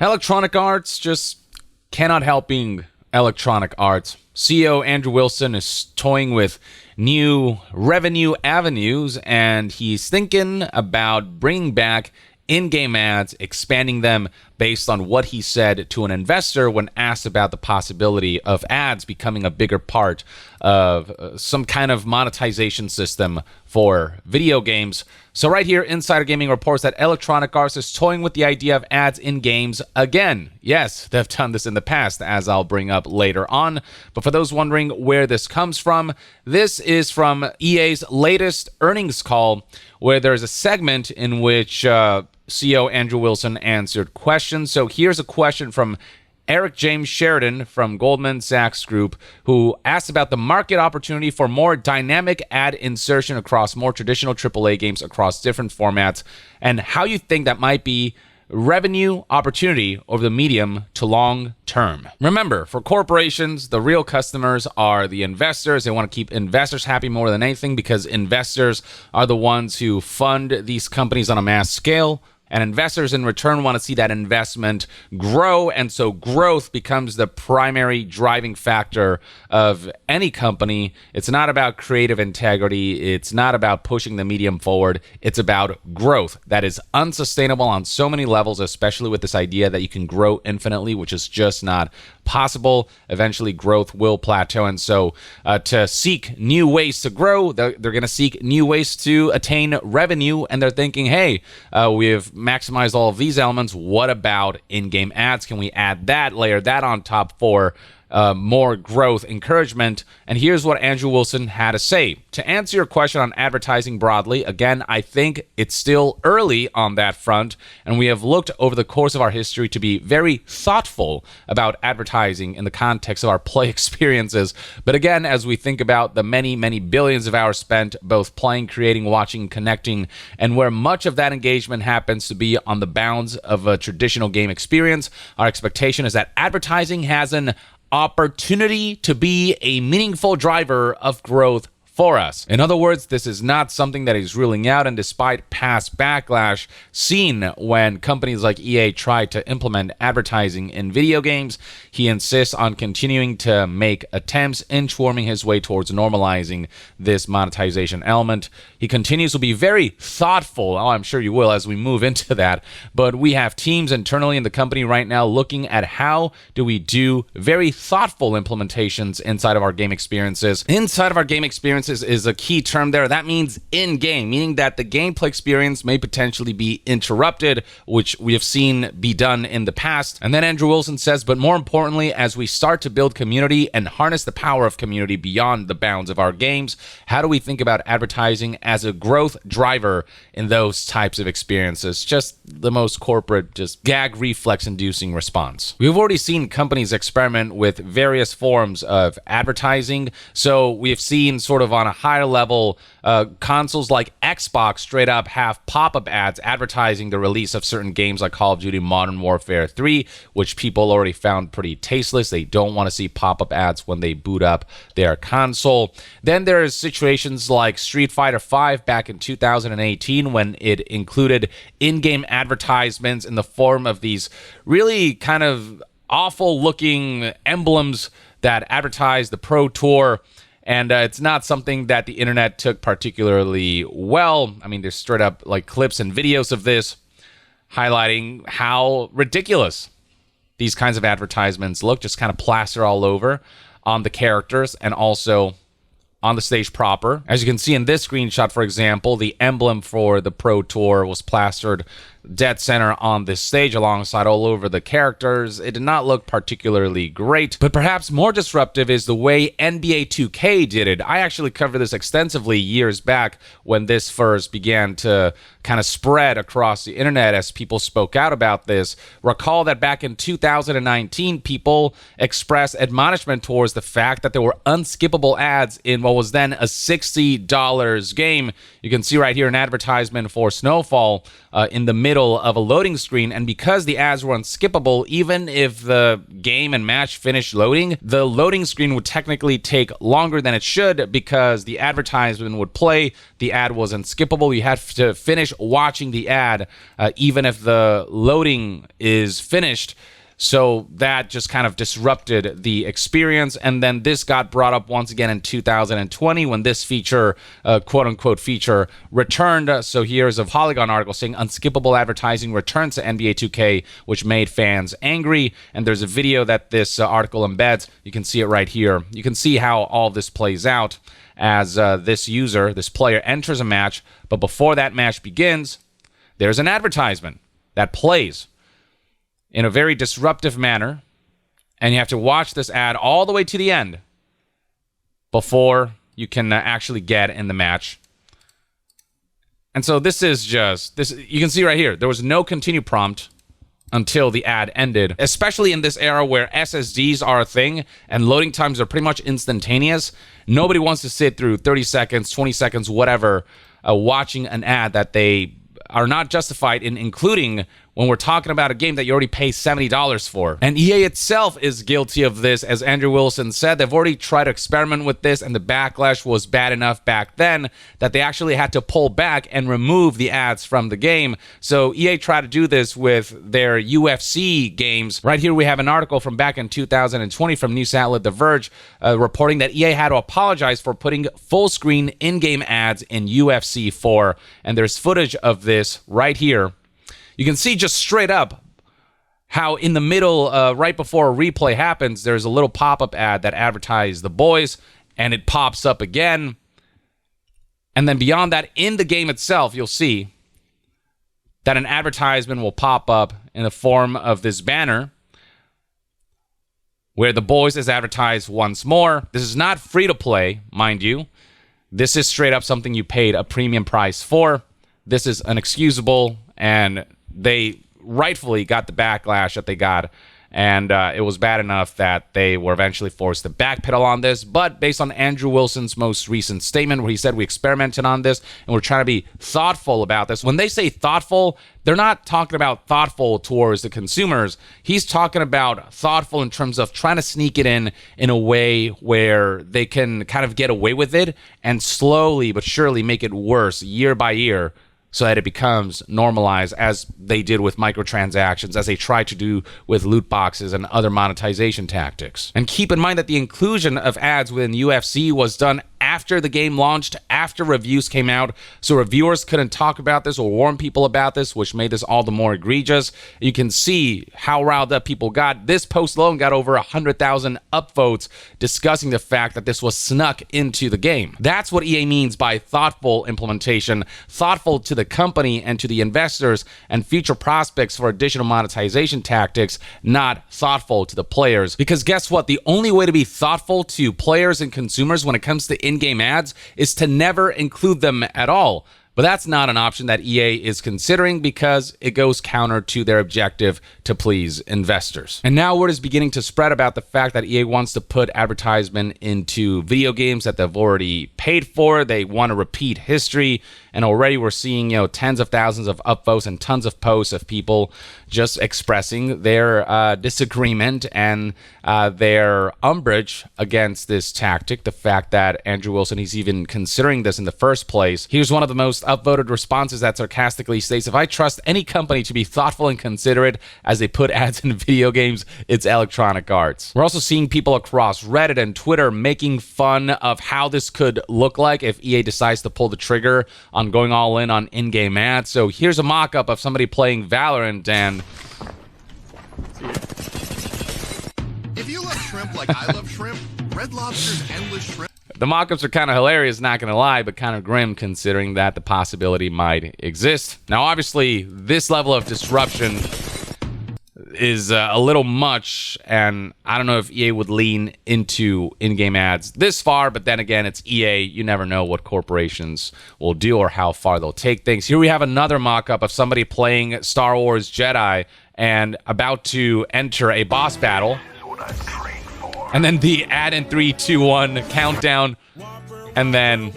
Electronic Arts just cannot help being Electronic Arts. CEO Andrew Wilson is toying with new revenue avenues, and he's thinking about bringing back in-game ads, expanding them based on what he said to an investor when asked about the possibility of ads becoming a bigger part of some kind of monetization system for video games. So right here, Insider Gaming reports that Electronic Arts is toying with the idea of ads in games again. Yes, they've done this in the past, as I'll bring up later on. But for those wondering where this comes from, this is from EA's latest earnings call, where there's a segment in which CEO Andrew Wilson answered questions. So here's a question from Eric James Sheridan from Goldman Sachs Group, who asked about the market opportunity for more dynamic ad insertion across more traditional AAA games across different formats, and how you think that might be revenue opportunity over the medium to long term. Remember, for corporations, the real customers are the investors. They want to keep investors happy more than anything, because investors are the ones who fund these companies on a mass scale. And investors in return want to see that investment grow, and so growth becomes the primary driving factor of any company. It's not about creative integrity. It's not about pushing the medium forward. It's about growth. That is unsustainable on so many levels, especially with this idea that you can grow infinitely, which is just not possible. Eventually, growth will plateau, and so to seek new ways to grow, they're going to seek new ways to attain revenue, and they're thinking, hey, we've maximized all of these elements. What about in-game ads? Can we add that, layer that on top for more growth encouragement? And here's what Andrew Wilson had to say. To answer your question on advertising broadly, again, I think it's still early on that front, and we have looked over the course of our history to be very thoughtful about advertising in the context of our play experiences. But again, as we think about the many, many billions of hours spent both playing, creating, watching, connecting, and where much of that engagement happens to be on the bounds of a traditional game experience, our expectation is that advertising has an opportunity to be a meaningful driver of growth for us. In other words, this is not something that he's ruling out, and despite past backlash seen when companies like EA try to implement advertising in video games, he insists on continuing to make attempts, inchworming his way towards normalizing this monetization element. He continues to be very thoughtful. Oh, I'm sure you will as we move into that. But we have teams internally in the company right now looking at how do we do very thoughtful implementations inside of our game experiences. Inside of our game experiences is a key term there. That means in-game, meaning that the gameplay experience may potentially be interrupted, which we have seen be done in the past. And then Andrew Wilson says, but more importantly, as we start to build community and harness the power of community beyond the bounds of our games, how do we think about advertising as a growth driver in those types of experiences? Just the most corporate, just gag reflex-inducing response. We've already seen companies experiment with various forms of advertising. So we have seen sort of on a higher level, consoles like Xbox straight up have pop-up ads advertising the release of certain games like Call of Duty Modern Warfare 3, which people already found pretty tasteless. They don't want to see pop-up ads when they boot up their console. Then there's situations like Street Fighter V back in 2018 when it included in-game advertisements in the form of these really kind of awful-looking emblems that advertise the Pro Tour. And it's not something that the internet took particularly well. I mean, there's straight up like clips and videos of this highlighting how ridiculous these kinds of advertisements look, just kind of plaster all over on the characters and also on the stage proper. As you can see in this screenshot, for example, the emblem for the Pro Tour was plastered dead center on this stage alongside all over the characters. It did not look particularly great, but perhaps more disruptive is the way NBA 2K did it. I actually covered this extensively years back when this first began to kind of spread across the internet as people spoke out about this. Recall that back in 2019, people expressed admonishment towards the fact that there were unskippable ads in what was then a $60 game. You can see right here an advertisement for Snowfall in the middle of a loading screen, and because the ads were unskippable, even if the game and match finished loading, the loading screen would technically take longer than it should because the advertisement would play, the ad was unskippable. You had to finish watching the ad even if the loading is finished. So that just kind of disrupted the experience. And then this got brought up once again in 2020 when this feature, quote-unquote feature, returned. So here's a Polygon article saying unskippable advertising returns to NBA 2K, which made fans angry. And there's a video that this article embeds. You can see it right here. You can see how all this plays out as this user, this player, enters a match. But before that match begins, there's an advertisement that plays in a very disruptive manner, and you have to watch this ad all the way to the end before you can actually get in the match. And so this is just, you can see right here, there was no continue prompt until the ad ended, especially in this era where SSDs are a thing and loading times are pretty much instantaneous. Nobody wants to sit through 30 seconds, 20 seconds, whatever, watching an ad that they are not justified in including when we're talking about a game that you already pay $70 for. And EA itself is guilty of this. As Andrew Wilson said, they've already tried to experiment with this, and the backlash was bad enough back then that they actually had to pull back and remove the ads from the game. So EA tried to do this with their UFC games. Right here we have an article from back in 2020 from news outlet The Verge reporting that EA had to apologize for putting full screen in-game ads in UFC 4. And there's footage of this right here. You can see just straight up how in the middle, right before a replay happens, there's a little pop-up ad that advertises the boys, and it pops up again. And then beyond that, in the game itself, you'll see that an advertisement will pop up in the form of this banner where the boys is advertised once more. This is not free to play, mind you. This is straight up something you paid a premium price for. This is inexcusable, and they rightfully got the backlash that they got, and it was bad enough that they were eventually forced to backpedal on this. But based on Andrew Wilson's most recent statement where he said we experimented on this and we're trying to be thoughtful about this. When they say thoughtful, they're not talking about thoughtful towards the consumers. He's talking about thoughtful in terms of trying to sneak it in a way where they can kind of get away with it and slowly but surely make it worse year by year, so that it becomes normalized, as they did with microtransactions, as they tried to do with loot boxes and other monetization tactics. And keep in mind that the inclusion of ads within UFC was done after the game launched, after reviews came out, so reviewers couldn't talk about this or warn people about this, which made this all the more egregious. You can see how riled up people got. This post alone got over 100,000 upvotes discussing the fact that this was snuck into the game. That's what EA means by thoughtful implementation, thoughtful to the company and to the investors and future prospects for additional monetization tactics, not thoughtful to the players. Because guess what? The only way to be thoughtful to players and consumers when it comes to in-game ads is to never include them at all. But that's not an option that EA is considering because it goes counter to their objective to please investors. And now word is beginning to spread about the fact that EA wants to put advertisement into video games that they've already paid for. They want to repeat history. And already we're seeing, tens of thousands of upvotes and tons of posts of people just expressing their disagreement and their umbrage against this tactic. The fact that Andrew Wilson, he's even considering this in the first place. Here's one of the most upvoted responses that sarcastically states, if I trust any company to be thoughtful and considerate as they put ads in video games, it's Electronic Arts. We're also seeing people across Reddit and Twitter making fun of how this could look like if EA decides to pull the trigger on going all in on in-game ads. So here's a mock-up of somebody playing Valorant, and if you love shrimp like I love shrimp, Red Lobster's endless shrimp. The mock-ups are kind of hilarious, not going to lie, but kind of grim considering that the possibility might exist. Now, obviously, this level of disruption is a little much, and I don't know if EA would lean into in-game ads this far, but then again, it's EA. You never know what corporations will do or how far they'll take things. Here we have another mock-up of somebody playing Star Wars Jedi and about to enter a boss battle. And then the ad in 3, 2, 1 countdown, and then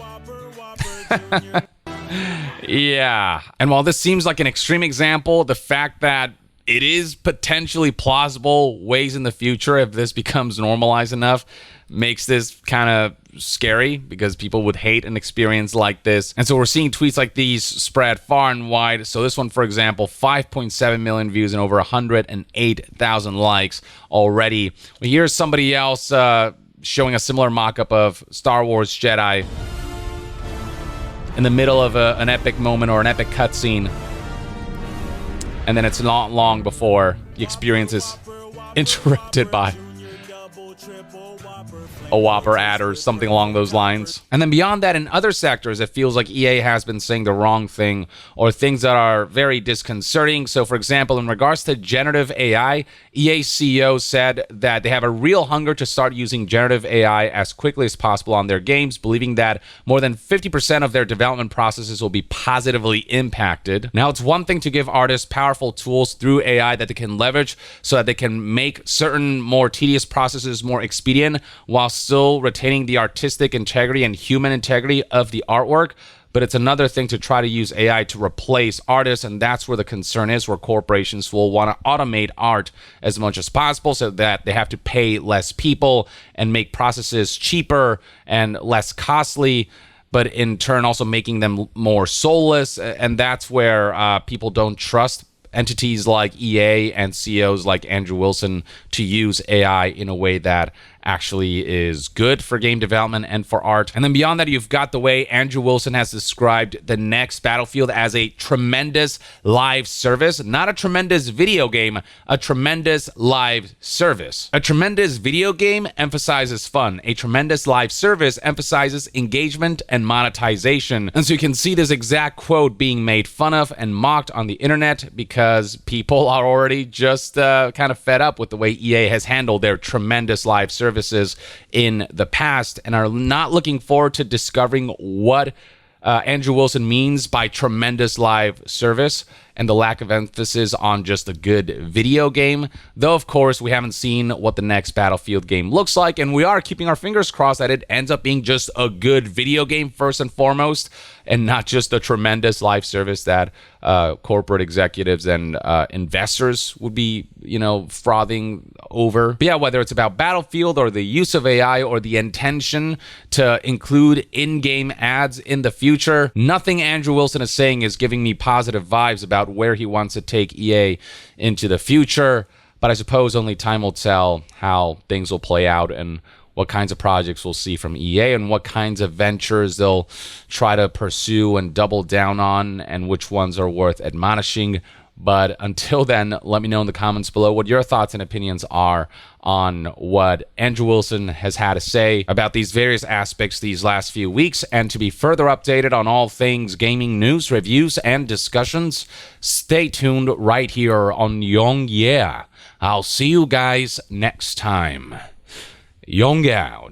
Yeah. And while this seems like an extreme example, the fact that it is potentially plausible ways in the future, if this becomes normalized enough, makes this kind of scary because people would hate an experience like this. And so we're seeing tweets like these spread far and wide. So this one, for example, 5.7 million views and over 108,000 likes already. Well, here's somebody else showing a similar mock-up of Star Wars Jedi in the middle of an epic moment or an epic cutscene. And then it's not long before the experience is interrupted by a Whopper ad or something along those lines. And then beyond that, in other sectors, it feels like EA has been saying the wrong thing or things that are very disconcerting. So, for example, in regards to generative AI, EA CEO said that they have a real hunger to start using generative AI as quickly as possible on their games, believing that more than 50% of their development processes will be positively impacted. Now, it's one thing to give artists powerful tools through AI that they can leverage so that they can make certain more tedious processes more expedient while still retaining the artistic integrity and human integrity of the artwork. But it's another thing to try to use AI to replace artists, and that's where the concern is, where corporations will want to automate art as much as possible so that they have to pay less people and make processes cheaper and less costly, but in turn also making them more soulless. And that's where people don't trust entities like EA and CEOs like Andrew Wilson to use AI in a way that actually is good for game development and for art. And then beyond that, you've got the way Andrew Wilson has described the next Battlefield as a tremendous live service, not a tremendous video game, a tremendous live service. A tremendous video game emphasizes fun. A tremendous live service emphasizes engagement and monetization. And so you can see this exact quote being made fun of and mocked on the internet because people are already just kind of fed up with the way EA has handled their tremendous live services in the past and are not looking forward to discovering what Andrew Wilson means by tremendous live service and the lack of emphasis on just a good video game. Though, of course, we haven't seen what the next Battlefield game looks like, and we are keeping our fingers crossed that it ends up being just a good video game first and foremost, and not just a tremendous live service that corporate executives and investors would be, frothing over. But yeah, whether it's about Battlefield or the use of AI or the intention to include in-game ads in the future, nothing Andrew Wilson is saying is giving me positive vibes about where he wants to take EA into the future. But I suppose only time will tell how things will play out and what kinds of projects we'll see from EA and what kinds of ventures they'll try to pursue and double down on and which ones are worth admonishing. But until then, let me know in the comments below what your thoughts and opinions are on what Andrew Wilson has had to say about these various aspects these last few weeks. And to be further updated on all things gaming news, reviews, and discussions, stay tuned right here on Young Yeah. I'll see you guys next time. Young out.